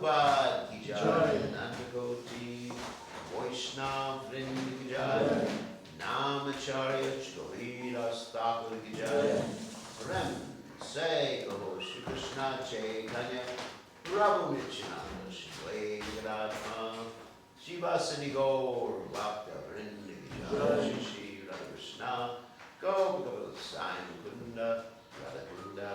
Prabhupada ki jai, Nandakoti, Vaishnav Vrinda ki jai, Namacharya Chkovira Thakur ki jai, Rem, say, oh, Shri Krishna Chaitanya, Prabhu Nityananda, Shri Venkatama, Shivasani Gaur, Bhakta Vrinda ki jai, Shri Radha Krishna, Gopa Sai Mukunda, Radha Kunda,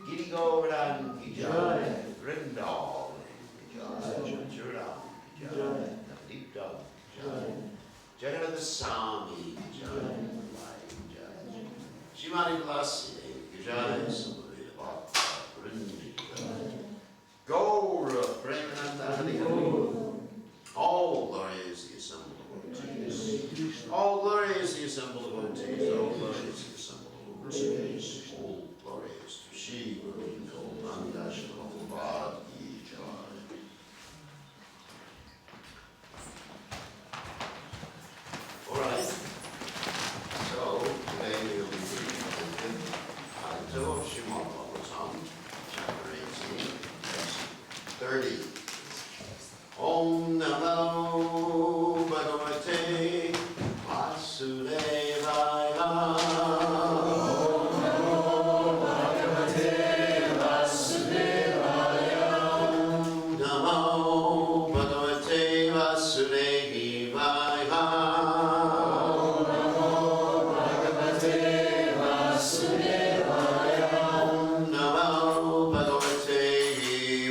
Giri Govardhan ki jai, Vrindavan ki jai, Churam ki jai, Navdeep Dam ki jai, Jagannath Swami ki jai, ki jai, Shimani Klasi ki jai, Sambhavita Bhakta Vrinda ki jai, Gaura Premananda Hari Hari. All glory is the assembled devotees. All glory is the assembled devotees. All glory is the assembled devotees. All glory is to Shri Govinda Prabhupada ki jai. All right. So today we will be reading the fifth canto of Srimad Bhagavatam, chapter 18, verse 30. Om Namo Bhagavate Vasudevaya. Om Namo Bhagavate Vasudevaya. Om Namo Bhagavate Vasudevaya. Om Namo Bhagavate Vasudevaya. Om Namo Bhagavate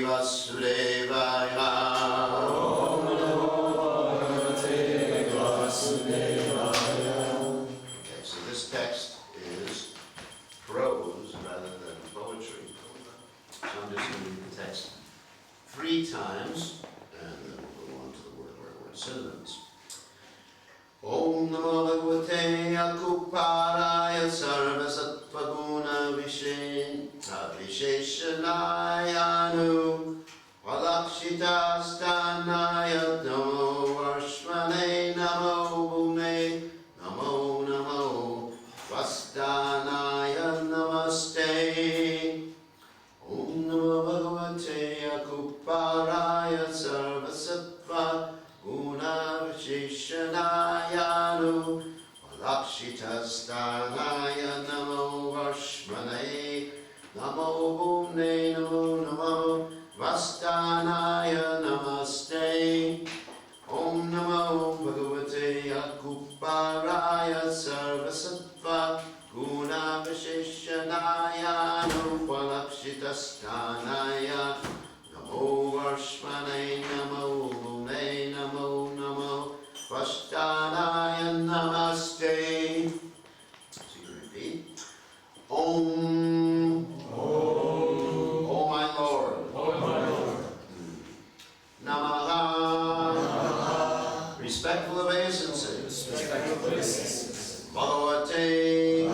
Vasudevaya. Text is prose rather than poetry. So I'm just going to read the text 3 times, and then we'll go on to the word synonyms. Om Namo Bhagavate Akuparaya Sarvasattva-guna Visheshanayanu Valakshitastanaya Namo Varshmane Namo Bhumne Namo Namo Vastanaya Namaste. Om Namo Bhagavate Akuparaya Sarvasattva Guna Visheshanayanu Valakshitastanaya Namo Varshmane Namo Bhumne Namo Namo Vastanaya Namaste. Om Namo Bhagavate Akuparaya Sarvasattva Guna Visheshanaya Nupalakshitastanaya Namo Varshmane Namo Bhumne Namo Namo Vastanaya Namaste. So you repeat. Om. Oh my Lord. Oh my Lord. Namaha. Respectful obeisances. Bhagavate.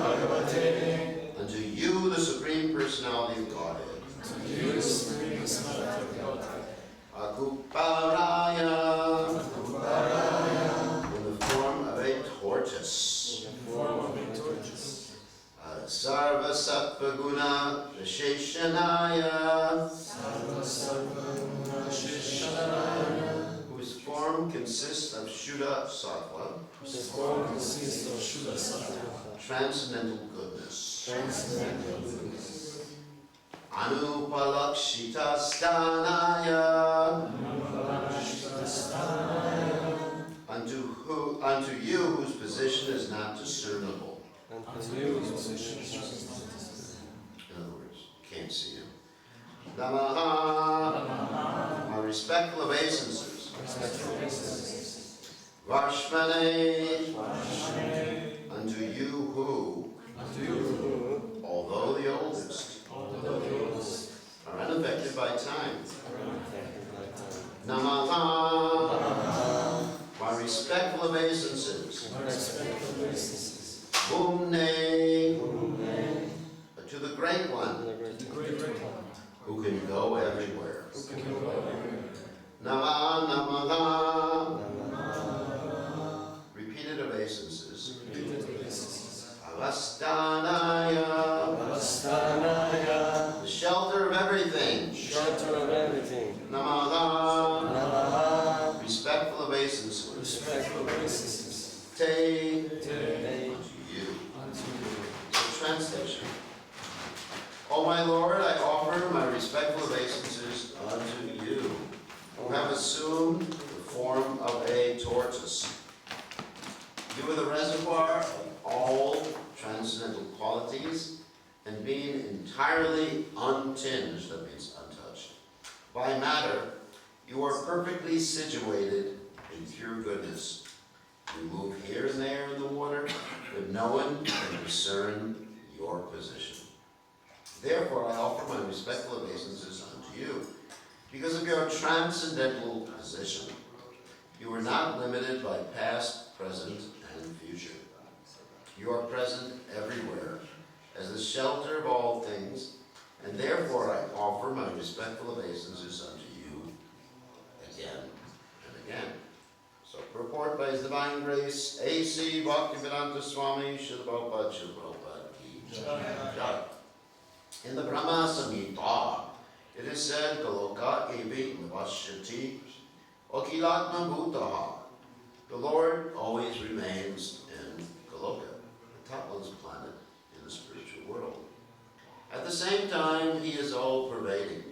Unto you, the Supreme Personality of Godhead. Akuparaya. In the form of a tortoise. Sarva Sattva Guna Visheshanaya. Whose form consists of Shuddha Sattva. Transcendental goodness. Anupalakshita Stanaya. Unto you whose position is not discernible. In other words, can't see him. Namaha. My respectful obeisances. Varshmane. Unto you who, although the oldest, are unaffected by time. Namaha. My respectful obeisances. Bhumne. To the Great One, who can go everywhere. Namaha. Repeated obeisances. Avastanaya. The shelter of everything. Namaha. utterly untinged, that means untouched, by matter, you are perfectly situated in pure goodness. You move here and there in the water, but no one can discern your position. Therefore, I offer my respectful obeisances unto you. Because of your transcendental position, you are not limited by past, present, and future. You are present everywhere as the shelter of all things, and therefore I offer my respectful obeisances unto you again and again. So, purport by His Divine Grace, A.C. Bhaktivedanta Swami Srila Prabhupada Srila Prabhupada Ki Jai. In the Brahma Samhita, it is said, Goloka evi navashyati okilatma bhutaha. The Lord always remains in Goloka, the topmost planet in the spiritual world. At the same time, He is all-pervading.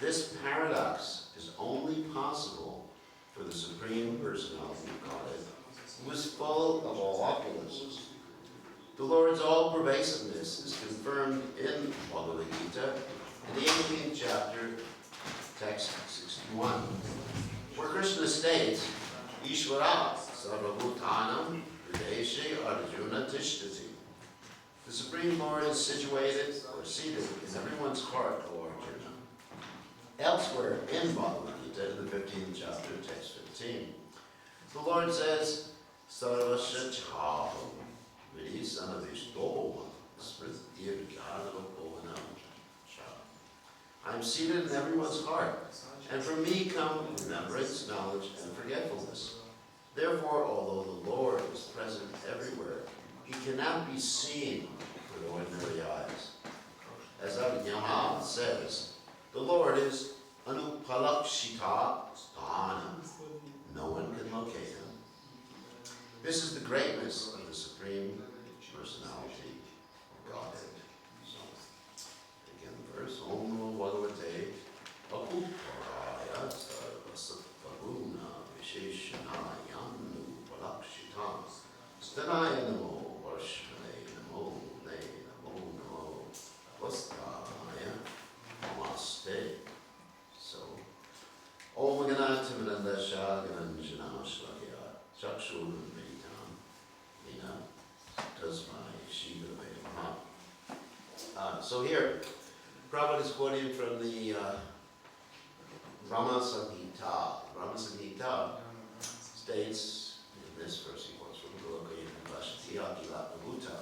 This paradox is only possible for the Supreme Personality of Godhead, who is full of all opulences. The Lord's all-pervasiveness is confirmed in Bhagavad Gita, in the 18th chapter, text 61, where Krishna states, Ishvara sarvabhutanam hrideshe arjuna tishtati. The Supreme Lord is situated or seated in everyone's heart, O Arjuna. Elsewhere in Bhagavad Gita, in the 15th chapter, text 15, the Lord says, Sarvasya chaham vidhisanavishto smrityirjnanavopovanam. I am seated in everyone's heart, and from me come remembrance, knowledge, and forgetfulness. Therefore, although the Lord is present everywhere, He cannot be seen with ordinary eyes. As Abhidhamma says, the Lord is anupalakshita sthanam. No one can locate Him. This is the greatness of the Supreme Personality of Godhead. Verse Om Namo Bhagavate Apupparaya Sarvasattva-guna Visheshanayanu Palakshita Stanaya Namo Varshmane Namo Ne Namo Namo Vastaya Namaste. So, Om Ganati Vidandasha Gananjana Shlakya Chakshur Meditam Nina Tasmai Shiva Vedama. So here, Prabhupada is quoting from the Brahma Samhita. Brahma Samhita states, in this verse he quotes from Goloka Yunivashti Akilatmabhuta,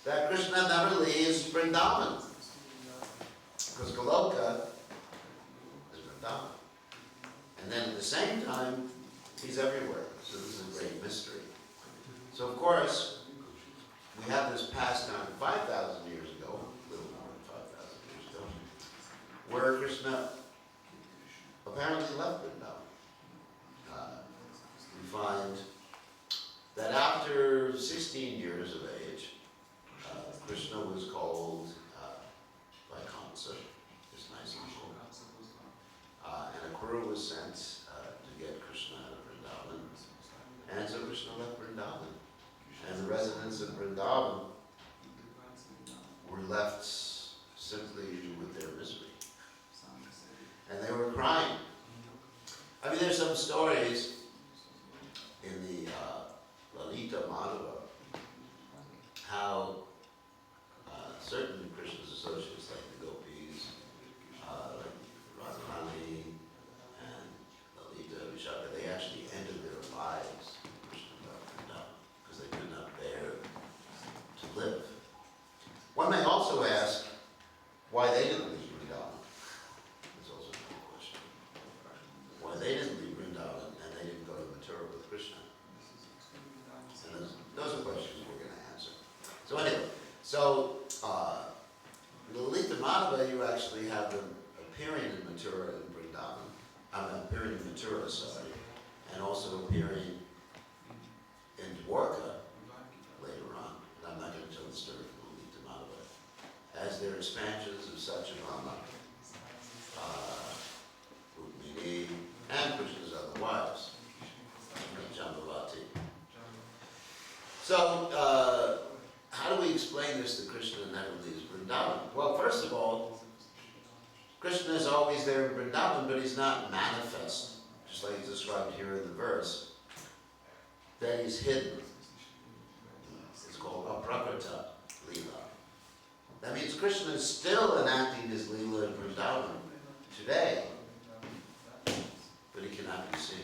that Krishna never leaves Vrindavan. Because Goloka is Vrindavan. And then at the same time, He's everywhere. So this is a great mystery. So of course, we have this pastime 5,000 years ago, where Krishna apparently left Vrindavan. We find that after 16 years of age, Krishna was called by Kamsa, his nice uncle, and a Kuru was sent to get Krishna out of Vrindavan. And so Krishna left Vrindavan. And the residents of Vrindavan were left simply with their misery. And they were crying. I mean, there's some stories in the Lalita Madhava how certain Krishna's associates, like the Gopis, like Radharani and Lalita Vishaka, they actually ended their lives because they could not bear to live. One may also ask why they didn't leave Vrindavan. That's also another question. Why they didn't leave Vrindavan and they didn't go to Mathura with Krishna. And those are questions we're going to answer. So anyway, in Lalita Madhava, you actually have them appearing in Mathura and Vrindavan. Appearing in Mathura, sorry, and also appearing in Dwarka later on. And I'm not going to tell the story from Lalita Madhava. As their expansions of Satyabhama, Rukmini, and Krishna's other wives, Jambavati. So, how do we explain this that Krishna never leaves Vrindavan? Vrindavan? Well, first of all, Krishna is always there in Vrindavan, but he's not manifest, just like he's described here in the verse, that he's hidden. It's called aprakrita lila. That means Krishna is still enacting his lila in Vrindavan today, but he cannot be seen.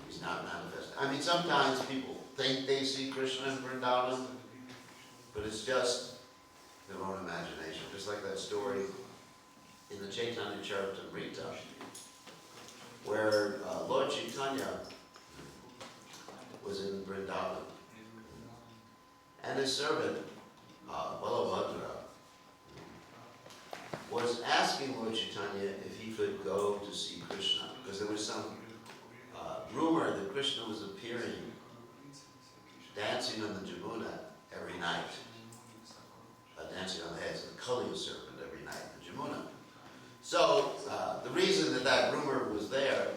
He's not manifest. I mean, sometimes people think they see Krishna in Vrindavan, but it's just their own imagination. Just like that story in the Chaitanya Charitamrita, where Lord Chaitanya was in Vrindavan, and his servant, Balabhadra, was asking Lord Chaitanya if he could go to see Krishna, because there was some rumor that Krishna was appearing, dancing on the Jamuna every night, dancing on the heads of the Kaliya serpent every night in the Jamuna. So the reason that that rumor was there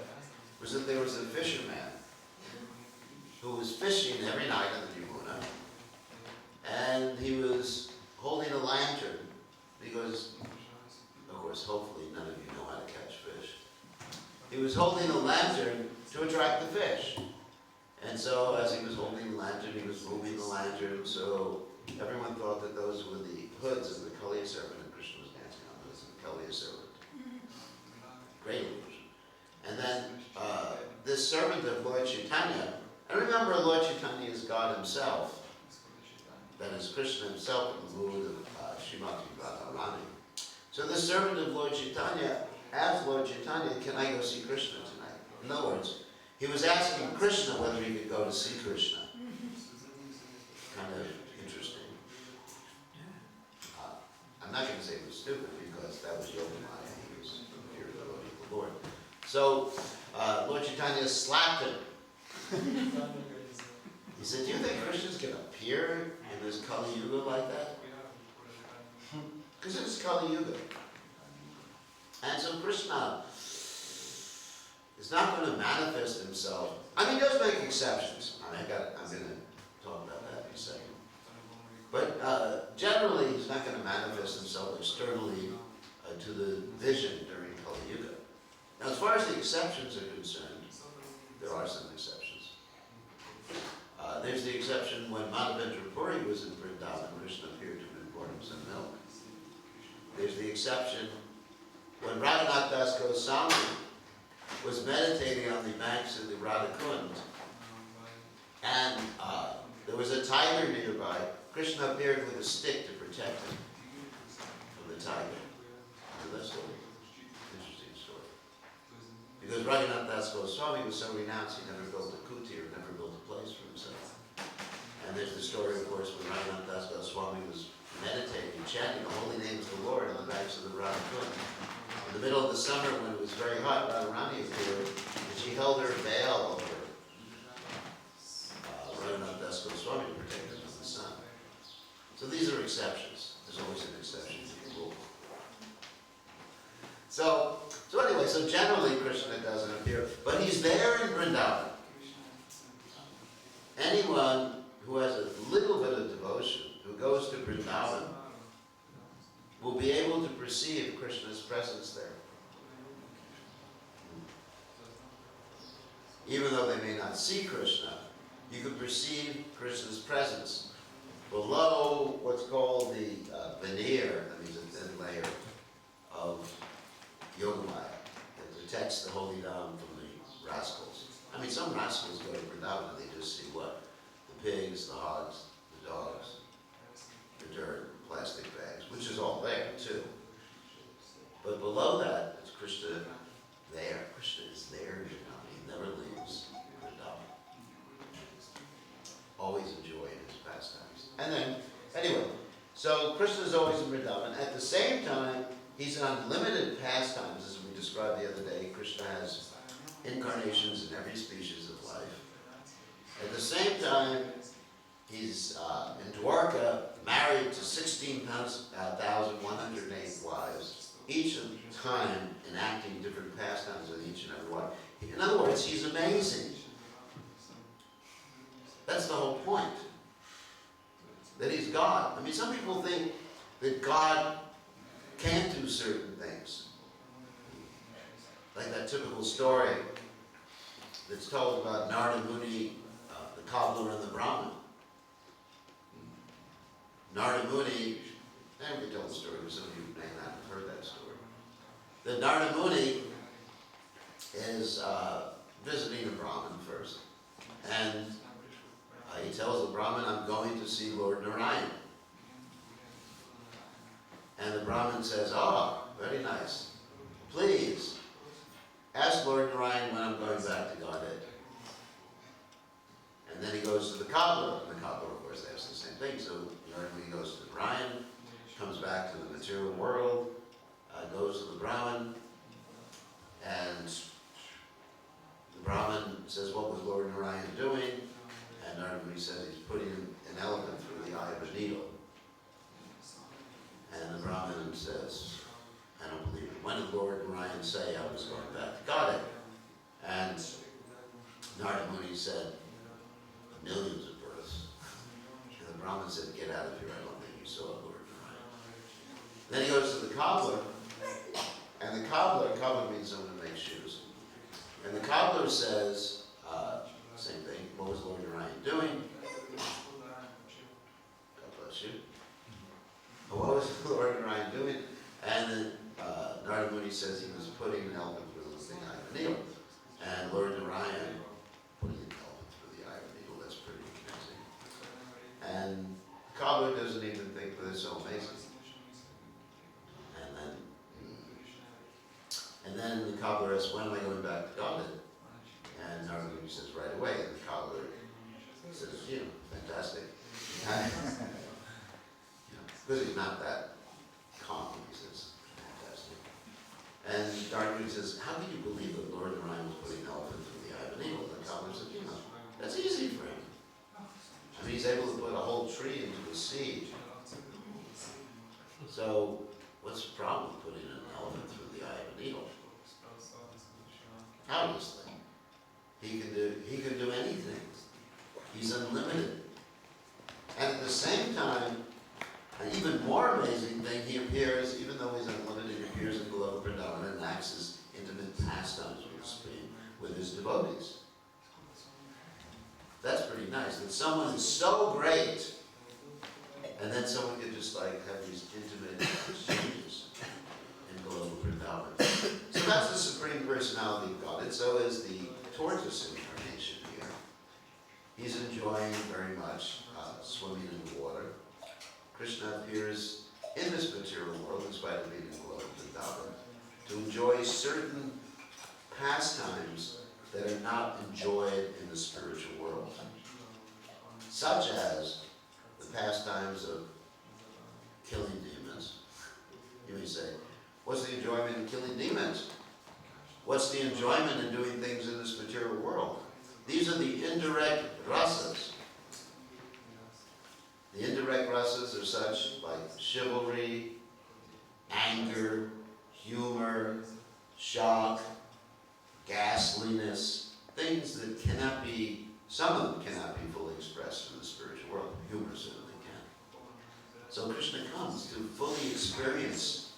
was that there was a fisherman who was fishing every night on the Ljubljana, and he was holding a lantern because, of course, hopefully none of you know how to catch fish. He was holding a lantern to attract the fish. And so as he was holding the lantern, he was moving the lantern, so everyone thought that those were the hoods of the Kaliya serpent, and Krishna was dancing on those of the Kaliya serpent. Great illusion. And then this servant of Lord Chaitanya, and remember Lord Chaitanya is God himself, that is Krishna himself in the mood of Srimati Radharani. So this servant of Lord Chaitanya asked Lord Chaitanya, can I go see Krishna tonight? In other words, he was asking Krishna whether he could go to see Krishna. Kind of interesting. I'm not going to say it was stupid because that was Yogamaya. He was a pure devotee of the Lord. So Lord Chaitanya slapped him. He said, do you think Krishna's going to appear in this Kali Yuga like that? Because it's Kali Yuga. And so Krishna is not going to manifest himself. I mean, he does make exceptions. I'm going to talk about that in a second. But generally, he's not going to manifest himself externally to the vision during Kali Yuga. Now, as far as the exceptions are concerned, there are some exceptions. There's the exception when Madhavendra Puri was in Vrindavan, Krishna appeared to him and poured him some milk. There's the exception when Radhanath Das Goswami was meditating on the banks of the Radhakund, and there was a tiger nearby. Krishna appeared with a stick to protect him from the tiger. So that's an interesting story. Because Radhanath Das Goswami was so renounced, he never built a kutir, never built a place for himself. And there's the story, of course, when Radhanath Das Goswami was meditating, chanting the holy names of the Lord on the banks of the Radhakund. In the middle of the summer, when it was very hot, Radharani appeared, and she held her veil over Radhanath Das Goswami to protect him from the sun. So these are exceptions. There's always an exception to the rule. So anyway, so generally Krishna doesn't appear, but he's there in Vrindavan. Anyone who has a little bit of devotion, who goes to Vrindavan, will be able to perceive Krishna's presence there. Even though they may not see Krishna, you can perceive Krishna's presence below what's called the veneer, that means a thin layer of Yogamaya that protects the holy dham from the rascals. I mean, some rascals go to Vrindavan and they just see what? The pigs, the hogs, the dogs, the dirt, plastic bags, which is all there too. But below that, it's Krishna there. Krishna is there, you know. He never leaves Vrindavan. Always enjoying his pastimes. And then, anyway, so Krishna is always in Vrindavan. At the same time, he's in unlimited pastimes, as we described the other day. Krishna has incarnations in every species of life. At the same time, he's in Dwarka, married to 16,108 wives, each of time enacting different pastimes with each and every one. In other words, he's amazing. That's the whole point. That he's God. I mean, some people think that God can't do certain things. Like that typical story that's told about Narada Muni, the cobbler and the Brahmin. Narada Muni, and we can tell the story because some of you may not have heard that story. That Narada Muni is visiting a Brahmin first, and he tells the Brahmin, I'm going to see Lord Narayan. And the Brahmin says, oh, very nice. Please, ask Lord Narayan when I'm going back to Godhead. And then he goes to the cobbler, and the cobbler, of course, asks the same thing. So when he goes to Narayan, comes back to the material world, goes to the Brahmin, and the Brahmin says, what was Lord Narayan doing? And Narada Muni says he's putting an elephant through the eye of a needle. And the Brahmin says, I don't believe it. When did Lord Narayan say I was going back to Godhead? And Narada Muni said, millions of births. And the Brahmin said, get out of here, I don't think you saw Lord Narayan. Then he goes to the cobbler, and the cobbler means someone who makes shoes. And the cobbler says, same thing, what was Lord Narayan doing? God bless you. What was Lord Narayan doing? And then Narada Muni says he was putting an elephant through the eye of a needle. And Lord Narayan putting an elephant through the eye of a needle, that's pretty amazing. And the cobbler doesn't even think that it's so amazing. And then the cobbler asks, when am I going back to Godhead? And Narada Muni says, right away. And the cobbler says, fantastic. Because he's not that calm, he says, fantastic. And Narada Muni says, how can you believe that Lord Narayan was putting an elephant through the eye of a needle? And the cobbler says, that's easy for him. I mean, he's able to put a whole tree into the sea. So, what's the problem with putting an elephant through the eye of a needle? Obviously. He can do anything. He's unlimited. And at the same time, an even more amazing thing, he appears, even though he's unlimited, he appears in Goloka Vrindavan and acts as intimate pastimes with his devotees. That's pretty nice. That someone is so great, and then someone can just like have these intimate exchanges in Goloka Vrindavan. So that's the Supreme Personality of God. And so is the tortoise incarnation here. He's enjoying very much swimming in the water. Krishna appears in this material world, in spite of being in Goloka Vrindavan, to enjoy certain pastimes that are not enjoyed in the spiritual world, such as the pastimes of killing demons. You may say, what's the enjoyment in killing demons? What's the enjoyment in doing things in this material world? These are the indirect rasas. The indirect rasas are such like chivalry, anger, humor, shock, ghastliness, things that cannot be, some of them cannot be fully expressed in the spiritual world. Humor certainly can. So Krishna comes to fully experience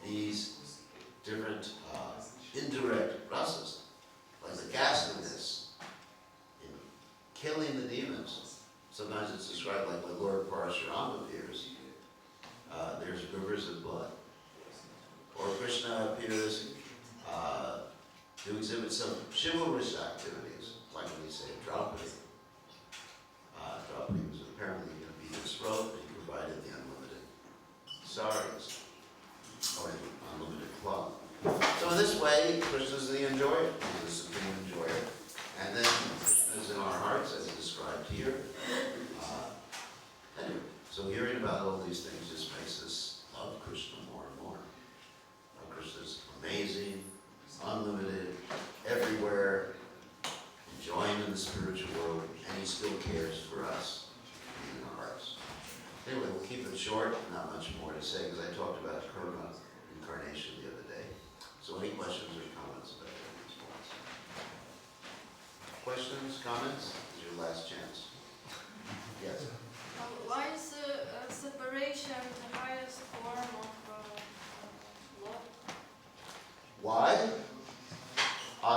these different indirect rasas, like the ghastliness, killing the demons. Sometimes it's described like when Lord Parashuram appears, there's rivers of blood. Or Krishna appears to exhibit some chivalrous activities, like when he saved Draupadi. Draupadi was apparently going to be his throat, and he provided the unlimited saris, or the unlimited cloth. So in this way, Krishna's the enjoyer, the supreme enjoyer. And then Krishna's in our hearts, as described here. Anyway, so hearing about all these things just makes us love Krishna more and more. Krishna's amazing, unlimited, everywhere, enjoying in the spiritual world, and he still cares for us in our hearts. Anyway, we'll keep it short, not much more to say, because I talked about karma incarnation the other day. So any questions or comments about these points? Questions, comments? This is your last chance. Yes? Why is separation the highest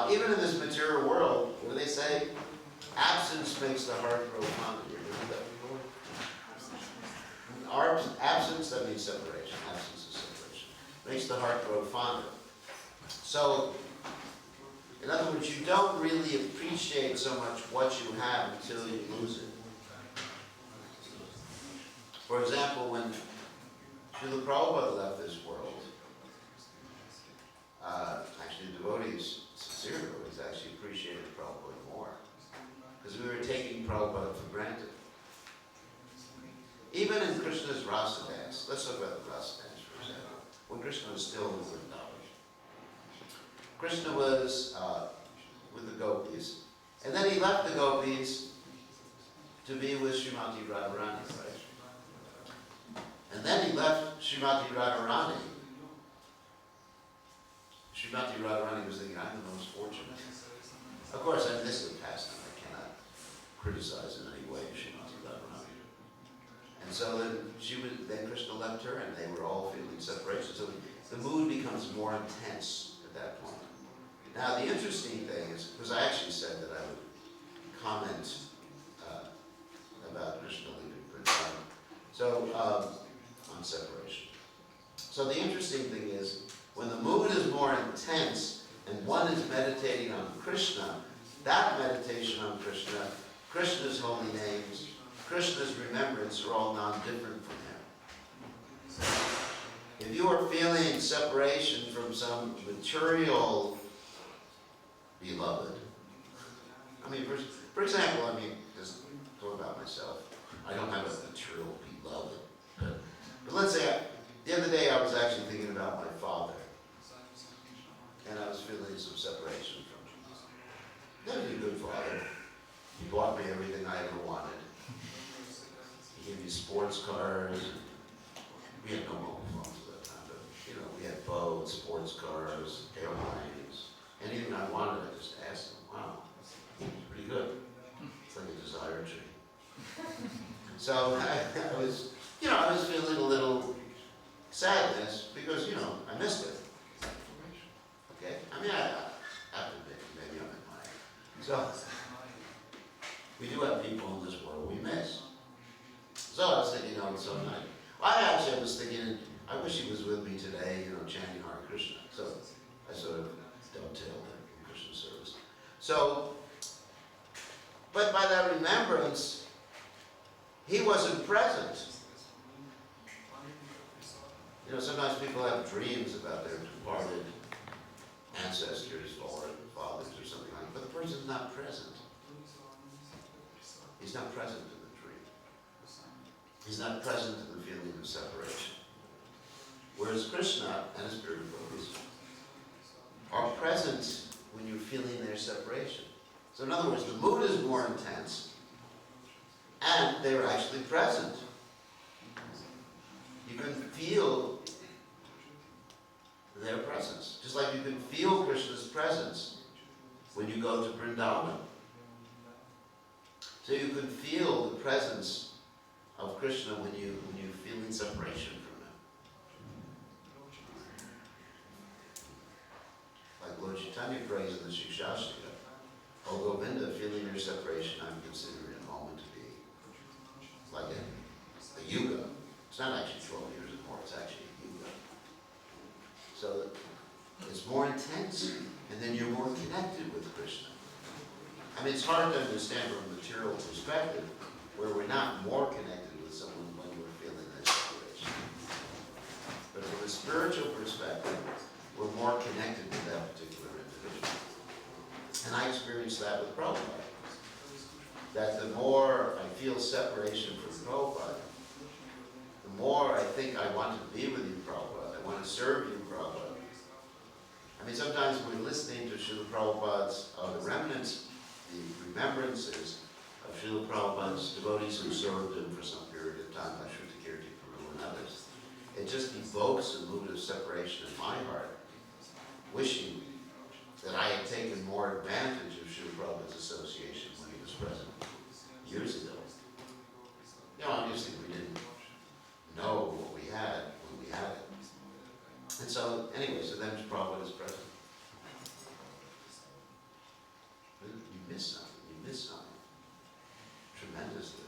Even in this material world, where they say, absence makes the heart grow fonder. You heard that before? Absence, that means separation. Absence is separation. Makes the heart grow fonder. So, in other words, you don't really appreciate so much what you have until you lose it. For example, when Srila Prabhupada left this world, actually devotees, sincere devotees, actually appreciated Prabhupada more. Because we were taking Prabhupada for granted. Even in Krishna's Rasa dance, let's talk about the Rasa dance for example. When Krishna was still in Vrindavan, Krishna was with the gopis, and then he left the gopis to be with Srimati Radharani, right? And then he left Srimati Radharani. Srimati Radharani was thinking, I'm the most fortunate. Of course, this is a pastime. I cannot criticize in any way Srimati Radharani. And so then Krishna left her, and they were all feeling separation. So the mood becomes more intense at that point. Now, the interesting thing is, because I actually said that I would comment about Krishna leaving Vrindavan, so on separation. So the interesting thing is, when the mood is more intense and one is meditating on Krishna, that meditation on Krishna, Krishna's holy names, Krishna's remembrance are all non-different from him. If you are feeling separation from some material beloved, for example, just talk about myself. I don't have a material beloved, but let's say the other day I was actually thinking about my father, and I was feeling some separation from him. He was a good father. He bought me everything I ever wanted. He gave me sports cars. We had no mobile phones at that time, but we had boats, sports cars, airplanes. Anything I wanted, I just asked him. Wow, pretty good. It's like a desire tree. So I was feeling a little sadness because, I missed it. Okay? I have to admit, maybe I'm in my. So, we do have people in this world we miss. So I was thinking, so night. I was thinking, I wish he was with me today, chanting Hare Krishna. So I sort of dovetailed in Krishna service. So, but by that remembrance, he wasn't present. Sometimes people have dreams about their departed ancestors or fathers or something like that, but the person's not present. He's not present in the dream. He's not present in the feeling of separation. Whereas Krishna and his spirit devotees are present when you're feeling their separation. So in other words, the mood is more intense, and they're actually present. You can feel their presence. Just like you can feel Krishna's presence when you go to Vrindavan. So you can feel the presence of Krishna when you're feeling separation from him. Like Lord Chaitanya prays in the Shikshashtaka, O Govinda, feeling your separation, I'm considering a moment to be like a yuga. It's not actually 12 years or more, it's actually a yuga. So it's more intense, and then you're more connected with Krishna. It's hard to understand from a material perspective, where we're not more connected with someone when we're feeling that separation. But from a spiritual perspective, we're more connected with that particular individual. And I experienced that with Prabhupada. That the more I feel separation from Prabhupada, the more I think I want to be with you, Prabhupada. I want to serve you, Prabhupada. Sometimes we're listening to Srila Prabhupada's, the remnants, the remembrances of Srila Prabhupada's devotees who served him for some period of time, like Shrutakirti, Prabhu, and others. It just evokes a mood of separation in my heart, wishing that I had taken more advantage of Srila Prabhupada's association when he was present years ago. Obviously we didn't know what we had when we had it. And so, anyway, so then Prabhupada is present. miss something. You miss something tremendously.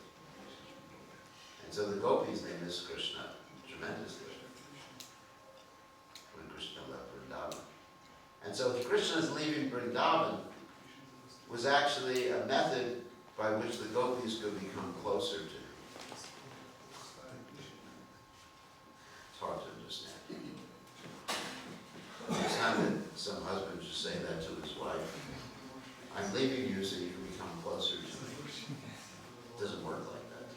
And so the gopis, they miss Krishna tremendously when Krishna left Vrindavan. And so Krishna's leaving Vrindavan was actually a method by which the gopis could become closer to him. It's hard to understand. It's not that some husband should say that to his wife. I'm leaving you so you can become closer to me. It doesn't work like that.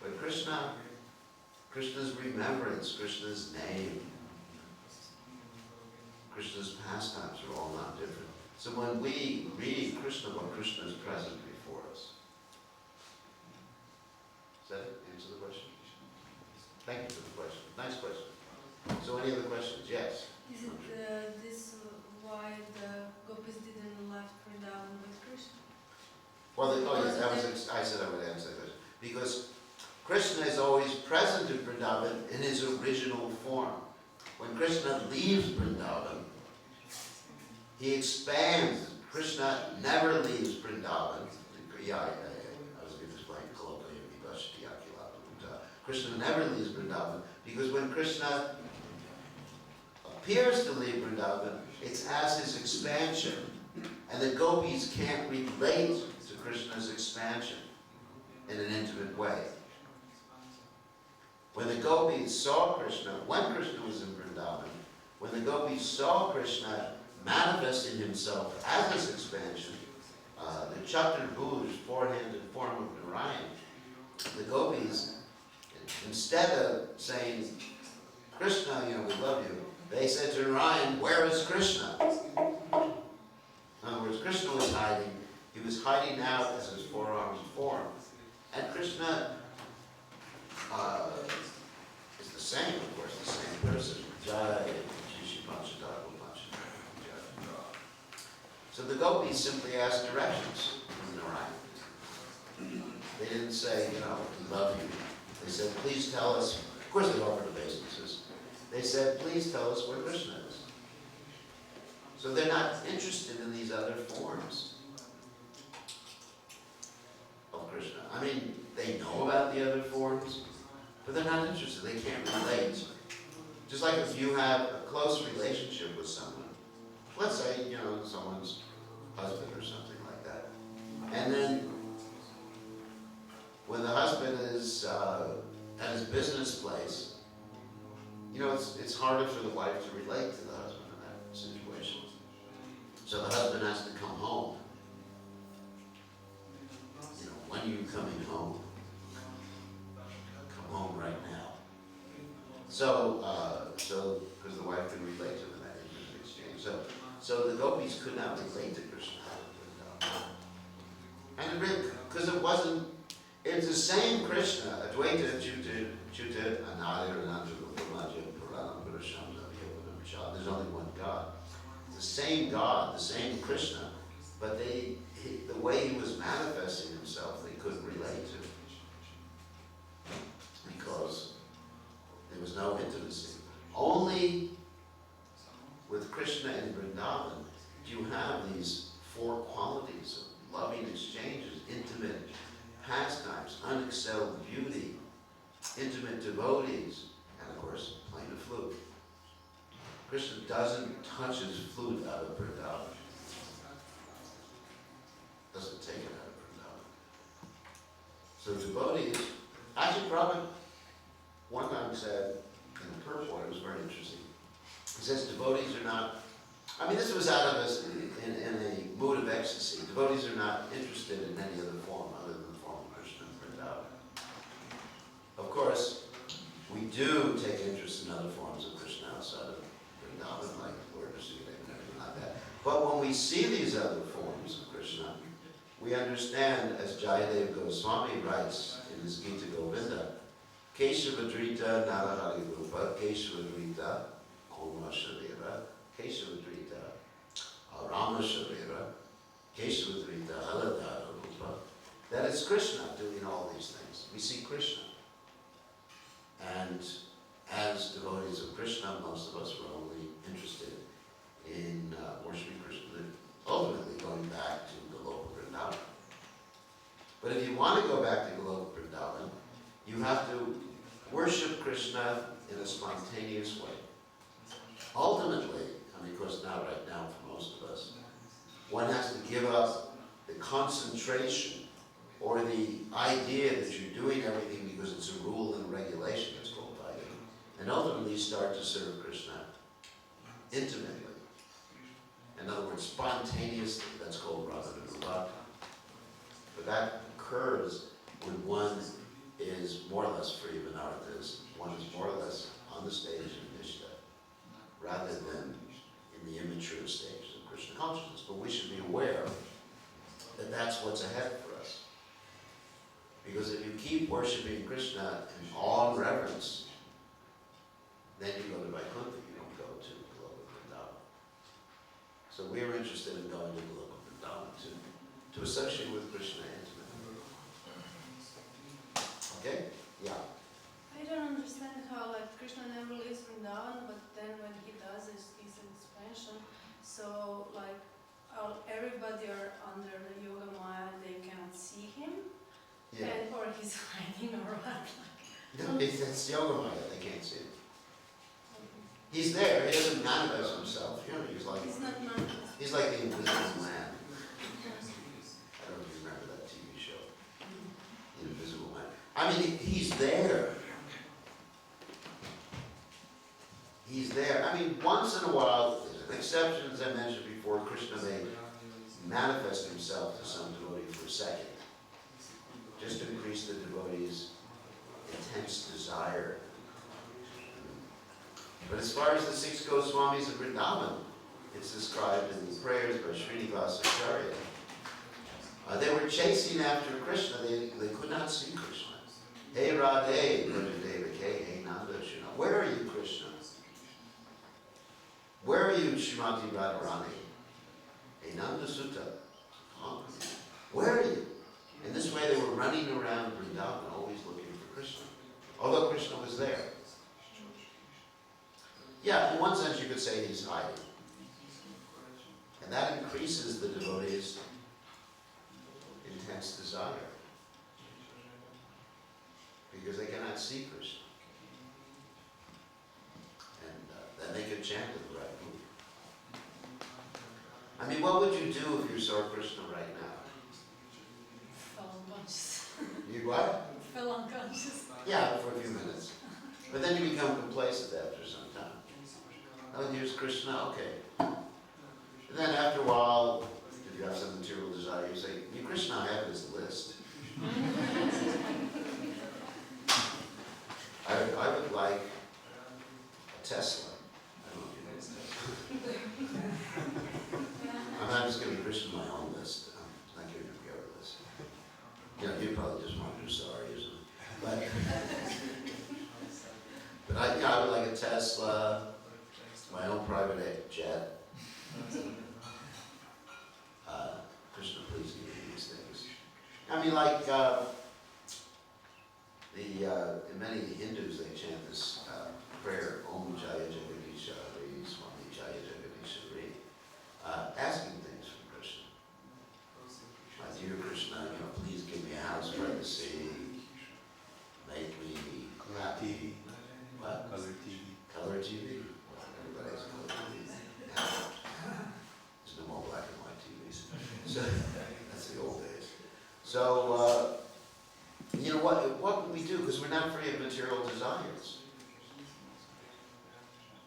But Krishna's remembrance, Krishna's name, Krishna's pastimes are all not different. So when we read Krishna, well, Krishna is present before us. Does that answer the question? Thank you for the question. Nice question. So any other questions? Yes. Is it this why the gopis didn't left Vrindavan with Krishna? Well, I said I would answer that question. Because Krishna is always present in Vrindavan in his original form. When Krishna leaves Vrindavan, he expands. Krishna never leaves Vrindavan. I was going to explain colloquially. Krishna never leaves Vrindavan because when Krishna appears to leave Vrindavan, it's as his expansion. And the gopis can't relate to Krishna's expansion in an intimate way. When the gopis saw Krishna, when Krishna was in Vrindavan, when the gopis saw Krishna manifesting himself as his expansion, the Chaturbhuj, four-handed form of Narayan, the gopis, instead of saying, Krishna, we love you, they said to Narayan, where is Krishna? In other words, Krishna was hiding. He was hiding out as his four-armed form. And Krishna is the same, of course, the same person. Jai, so the gopis simply asked directions from Narayan. They didn't say, we love you. They said, please tell us. Of course, they offered obeisances. They said, please tell us where Krishna is. So they're not interested in these other forms of Krishna. I mean, they know about the other forms, but they're not interested. They can't relate. Just like if you have a close relationship with someone, let's say, someone's husband or something like that. And then when the husband is at his business place, it's harder for the wife to relate to the husband in that situation. So the husband has to come home. When are you coming home? Come home right now. So, because the wife can relate to him in that exchange. So the gopis could not relate to Krishna. And because it's the same Krishna, Advaita, Chuta, Anadir, Anandra, Puranam, Purusham, there's only one God. It's the same God, the same Krishna, but the way he was manifesting himself, they couldn't relate to. Because there was no intimacy. Only with Krishna in Vrindavan do you have these four qualities of loving exchanges, intimate pastimes, unexcelled beauty, intimate devotees, and of course, playing a flute. Krishna doesn't touch his flute out of Vrindavan. Doesn't take it out of Vrindavan. So devotees, actually Prabhupada one time said in the purport, it was very interesting. He says devotees are not, this was out of us in a mood of ecstasy. Devotees are not interested in any other form other than the form of Krishna and Vrindavan. Of course, we do take interest in other forms of Krishna outside of Vrindavan, like Lord Vasudeva and everything like that. But when we see these other forms of Krishna, we understand, as Jayadev Goswami writes in his Gita Govinda, Keshavadrita Narahari Rupa, Keshavadrita Oma Sharira, Keshavadrita Rama Sharira, Keshavadrita Aladara Rupa. That is Krishna doing all these things. We see Krishna. And as devotees of Krishna, most of us were only interested in worshiping Krishna, ultimately going back to one has to give up the concentration or the idea that you're doing everything because it's a rule and a regulation, that's called bhakti, and ultimately start to serve Krishna intimately. In other words, spontaneously, that's called radha. But that occurs when one is more or less free of anarthas, one is more or less on the stage of Nishta, rather than in the immature stage of Krishna consciousness. But we should be aware that that's what's ahead for us. Because if you keep worshipping Krishna in awe and reverence, then you go to Vaikuntha, you don't go to Goloka Vrindavan. So we are interested in going to Goloka Vrindavan to associate with Krishna intimately. Okay? Yeah. I don't understand how like Krishna never leaves Vrindavan, but then when he does his expansion, so like everybody are under the Yoga Maya and they cannot see him, Yeah. and, or he's hiding or what. No, it's Yoga Maya, they can't see him. He's there, he doesn't manifest himself. You know, He's not manifest. he's like the invisible man. I don't know if you remember that TV show, The Invisible Man. I mean, he's there. He's there. I mean, once in a while, there's an exception, as I mentioned before, Krishna may manifest himself to some devotee for a second, just to increase the devotee's intense desire. But as far as the 6 Goswamis of Vrindavan, it's described in the prayers by Srinivasa Acharya. They were chasing after Krishna. They could not see Krishna. Hey Radhe, Devake, hey Nanda Shina. Where are you, Krishna? Where are you, Srimati Radharani? Hey Nanda Sutta. Where are you? In this way they were running around Vrindavan, always looking for Krishna. Although Krishna was there. Yeah, in one sense you could say he's hiding. And that increases the devotee's intense desire. Because they cannot see Krishna. And then they could chant with the right mood. I mean, what would you do if you saw Krishna right now? Fell unconscious. You what? Fell unconscious. Yeah, for a few minutes. But then you become complacent after some time. Oh, here's Krishna, okay. And then after a while, if you have some material desire, you say, Krishna, I have this list. I would like a Tesla. I don't know if you know Tesla. I'm not just giving Krishna my own list. I'm not giving him your list. You know, you probably just want to do sorry or something. But I would like a Tesla, my own private jet. Krishna, please give me these things. I mean, like in many Hindus, they chant this prayer, Om Jaya Jagadish Hari, Swami Jaya Jagadish Hari, asking things from Krishna. My dear Krishna, please give me a house by the sea, make me happy. What? Color TV. Color TV? Everybody has color TV. There's no more black and white TVs. So, that's the old days. So, what would we do? Because we're not free of material desires.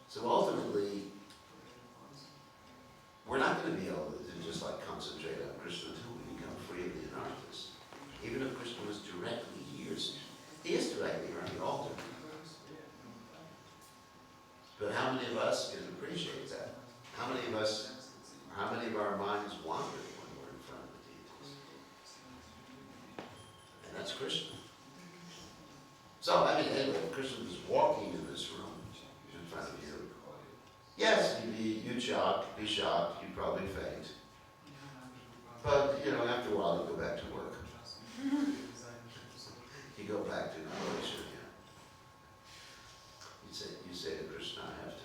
So ultimately, we're not going to be able to just like concentrate on Krishna until we become free of the anarthas. Even if Krishna was directly here, he is directly here on the altar. But how many of us can appreciate that? How many of our minds wander when we're in front of the deities? And that's Krishna. So, I mean, anyway, if Krishna was walking in this room in front of you, yes, you'd be shocked, you'd probably faint. But, after a while, you go back to work. You go back to devotion. You say to Krishna, I have to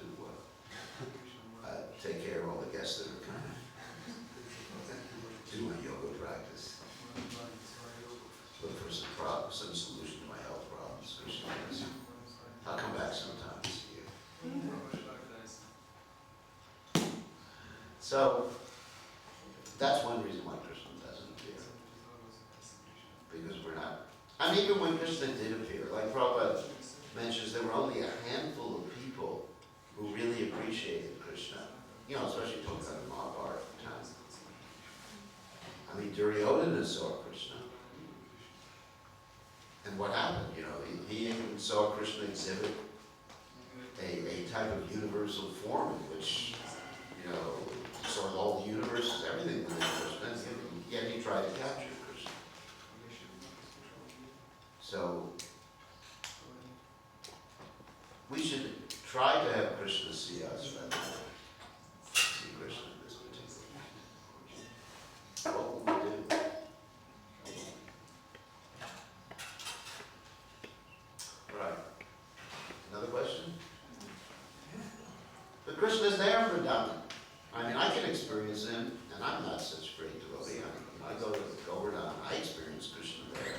take care of all the guests that are coming. Do my yoga practice. Look for some solution to my health problems. Krishna says, I'll come back sometime to see you. So, That's one reason why Krishna doesn't appear. Because we're not. I mean, even when Krishna did appear, like Prabhupada mentions, there were only a handful of people who really appreciated Krishna. You know, especially talking about the Mahabharata time. I mean, Duryodhana saw Krishna. And what happened? You know, he even saw Krishna exhibit a type of universal form in which, you know, saw all the universes, everything within Krishna, and yet he tried to capture Krishna. So, we should try to have Krishna see us rather than see Krishna in this particular. What will we do? Right. Another question? But Krishna is there in Vrindavan. I mean, I can experience him, and I'm not such a great devotee. I go to Govardhan, I experience Krishna there.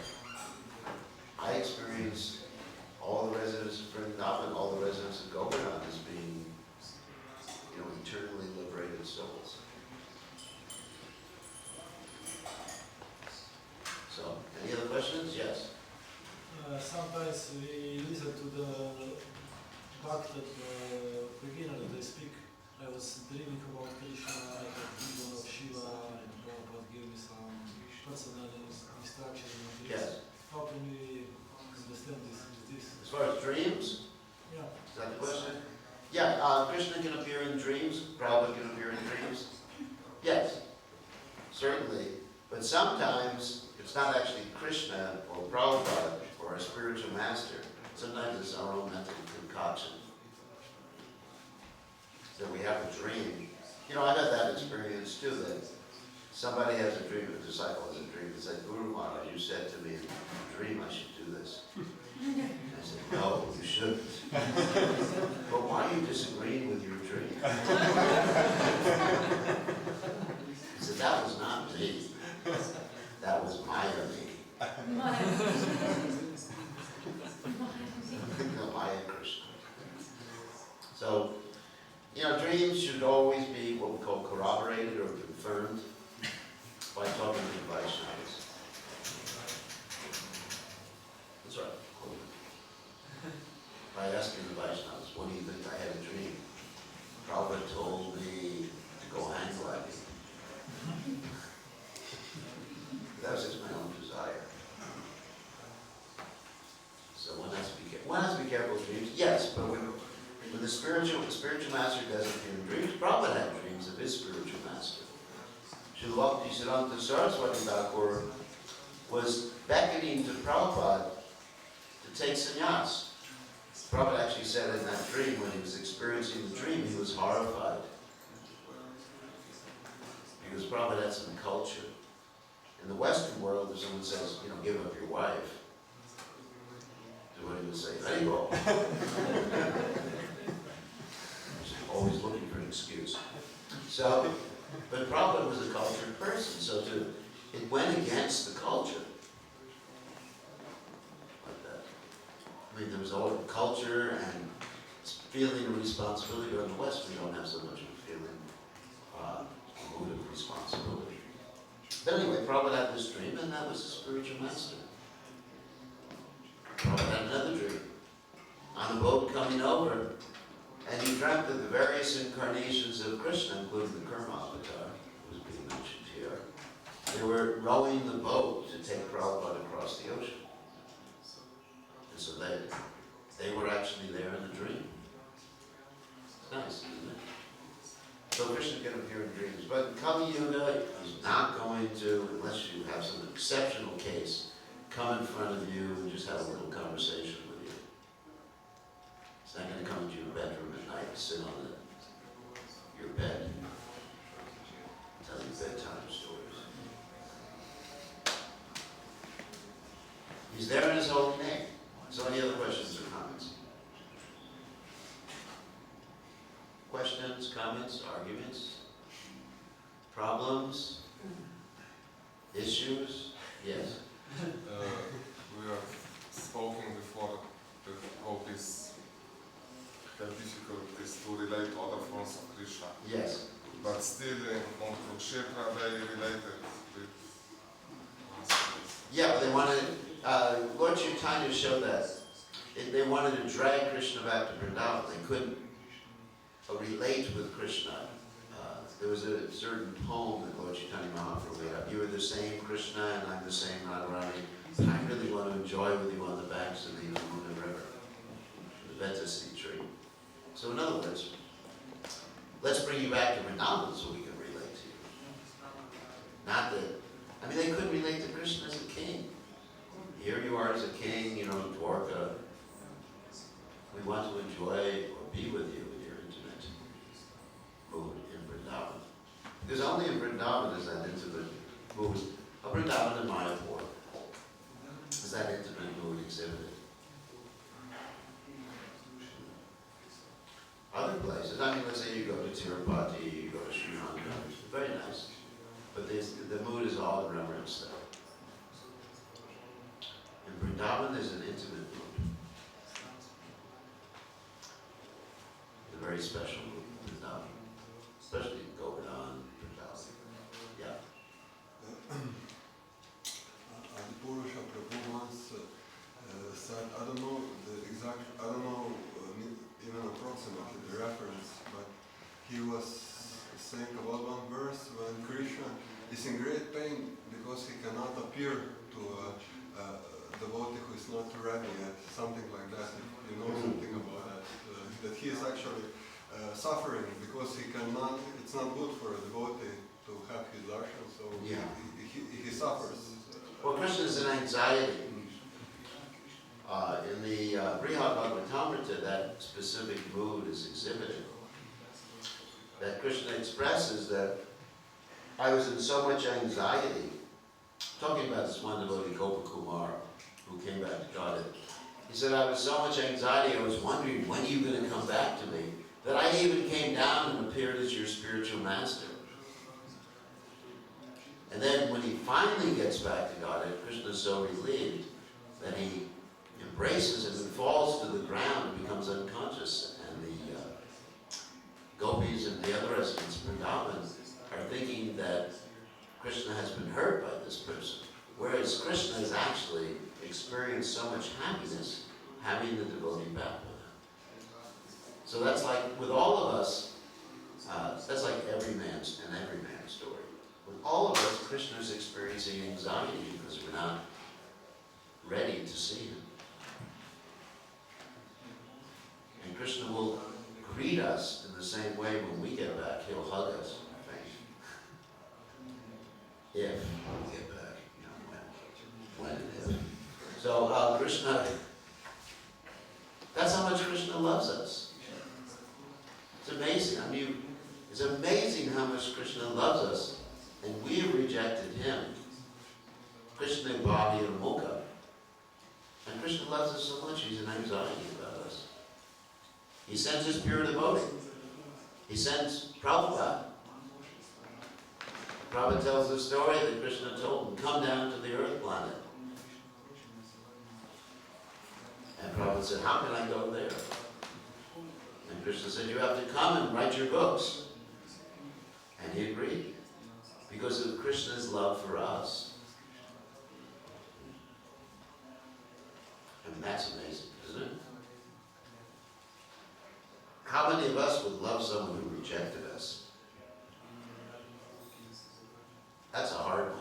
I experience all the residents of Vrindavan, all the residents of Govardhan as being, you know, eternally liberated souls. So, any other questions? Yes. Sometimes we listen to the Bhakta beginner, they speak. I was dreaming about Krishna, I had vision of Shiva, and Prabhupada gave me some personal instructions on this. Yes. How can we understand this? As far as dreams? Yeah. Is that the question? Yeah, Krishna can appear in dreams. Prabhupada can appear in dreams. Yes, certainly. But sometimes it's not actually Krishna or Prabhupada or a spiritual master. Sometimes it's our own mental concoction. That we have a dream. You know, I've had that experience too, that somebody has a dream, a disciple has a dream, and said, Guru Maharaj, you said to me in a dream I should do this. And I said, no, you shouldn't. But why are you disagreeing with your dream? He said, that was not me. That was Maya me. Maya Krishna. So, you know, dreams should always be what we call corroborated or confirmed by talking to the Vaishnavas. That's right. By asking the Vaishnavas, what do you think? I had a dream. Prabhupada told me to go hang gliding. That was just my own desire. So one has to be careful with dreams. Yes, but when the spiritual master doesn't appear in dreams, Prabhupada had dreams of his spiritual master. Srila Bhaktisiddhanta Saraswati Thakur was beckoning to Prabhupada to take sannyas. Prabhupada actually said in that dream, when he was experiencing the dream, he was horrified. Because Prabhupada had some culture. In the Western world, if someone says, you know, give up your wife, so what do you say? Let go. Always looking for an excuse. So, but Prabhupada was a cultured person, so it went against the culture. Like that. I mean, there was all culture and feeling of responsibility, but in the West we don't have so much of a feeling, a mood of responsibility. But anyway, Prabhupada had this dream, and that was his spiritual master. Prabhupada had another dream. On a boat coming over, and he dreamt that the various incarnations of Krishna, including the Kurma avatar, who was being mentioned here, they were rowing the boat to take Prabhupada across the ocean. And so they were actually there in the dream. It's nice, isn't it? So Krishna can appear in dreams. But in Kali Yuga, he's not going to, unless you have some exceptional case, come in front of you and just have a little conversation with you. He's not going to come into your bedroom at night and sit on your bed and tell you bedtime stories. He's there in his holy name. So any other questions or comments? Questions, comments, arguments, problems, issues? Yes. We have spoken before that how difficult it is to relate other forms of Krishna. Yes. But still saying on Kurukshetra they related with. Yeah, but they wanted, Lord Chaitanya showed that. They wanted to drag Krishna back to Vrindavan. They couldn't relate with Krishna. There was a certain poem that Lord Chaitanya Mahaprabhu made up. You are the same Krishna and I'm the same Radharani. But I really want to enjoy with you on the banks of the Yamuna River, the Vetasee tree. So in other words, let's bring you back to Vrindavan so we can relate to you. Not that, I mean, they couldn't relate to Krishna as a king. Here you are as a king, you know, Dwarka. We want to enjoy or be with you in your intimate mood in Vrindavan. Because only in Vrindavan is that intimate mood. Vrindavan and Mayapur is that intimate mood exhibited. Other places, I mean, let's say you go to Tirupati, you go to Sri Lanka, very nice. But the mood is all in reverence there. In Vrindavan, there's an intimate mood. A very special mood in Vrindavan. Especially Govardhan, Vrindavan. Yeah. Adipurusha Prabhu once said, I don't know the exact, I don't know even approximately the reference, but he was saying about one verse when Krishna is in great pain because he cannot appear to a devotee who is not ready yet, something like that. If you know something about that, that he is actually suffering because he cannot. It's not good for a devotee to have his darshan, so Yeah. he suffers. Well, Krishna is an anxiety. In the Brihad Bhagavatamrita, that specific mood is exhibited. That Krishna expresses that I was in so much anxiety. Talking about this one devotee, Gopakumar, who came back to Godhead. He said, I was so much anxiety, I was wondering, when are you going to come back to me? That I even came down and appeared as your spiritual master. And then when he finally gets back to Godhead, Krishna is so relieved that he embraces him and falls to the ground and becomes unconscious. And the gopis and the other residents of Vrindavan are thinking that Krishna has been hurt by this person. Whereas Krishna has actually experienced so much happiness having the devotee back with him. So that's like, with all of us, that's like every man's story. With all of us, Krishna is experiencing anxiety because we're not ready to see him. And Krishna will greet us in the same way when we get back. He'll hug us, I think. If we get back, you know, when and if. So Krishna, that's how much Krishna loves us. It's amazing. I mean, it's amazing how much Krishna loves us, and we have rejected him. Krishna Bhakti and Mukha. And Krishna loves us so much, he's in anxiety about us. He sends his pure devotee. He sends Prabhupada. Prabhupada tells the story that Krishna told him, come down to the earth planet. And Prabhupada said, how can I go there? And Krishna said, you have to come and write your books. And he agreed, because of Krishna's love for us. I mean, that's amazing, isn't it? How many of us would love someone who rejected us? That's a hard one.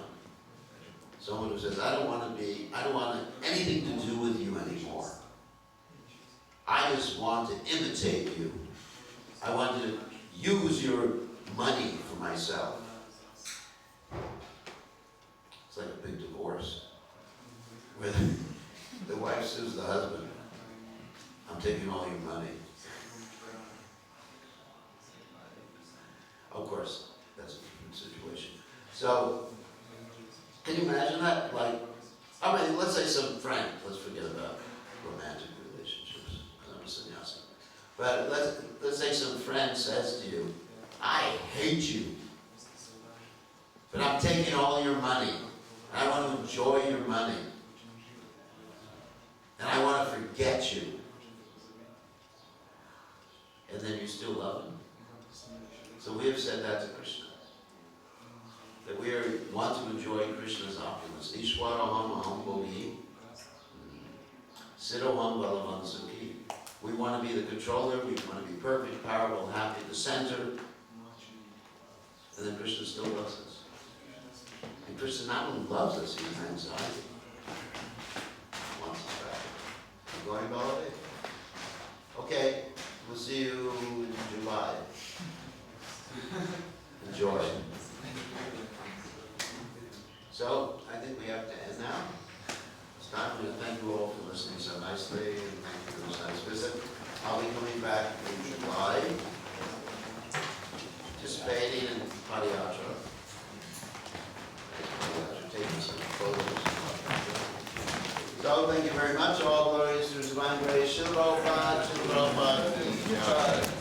Someone who says, I don't want anything to do with you anymore. I just want to imitate you. I want to use your money for myself. It's like a big divorce, where the wife sues the husband. I'm taking all your money. Of course, that's a different situation. So, can you imagine that? Like, I mean, let's say some friend, let's forget about romantic relationships, because I'm a sannyasi. But let's say some friend says to you, I hate you, but I'm taking all your money. I want to enjoy your money. And I want to forget you. And then you still love him. So we have said that to Krishna. Krishna's opulence. Ishwaraham aham bhogi. Siddhoham balavan sukhi. We want to be the controller, we want to be perfect, powerful, happy, the center. And then Krishna still loves us. And Krishna not only loves us, he has anxiety. He wants us back. I'm going holiday. Okay, we'll see you in July. Enjoy. So, I think we have to end now. It's time. I'm going to thank you all for listening so nicely, and thank you for this nice visit. I'll be coming back in July, participating in Padayatra. Taking some photos. So, thank you very much. All glories to His divine grace. Shila Prabhupada, Shila Prabhupada.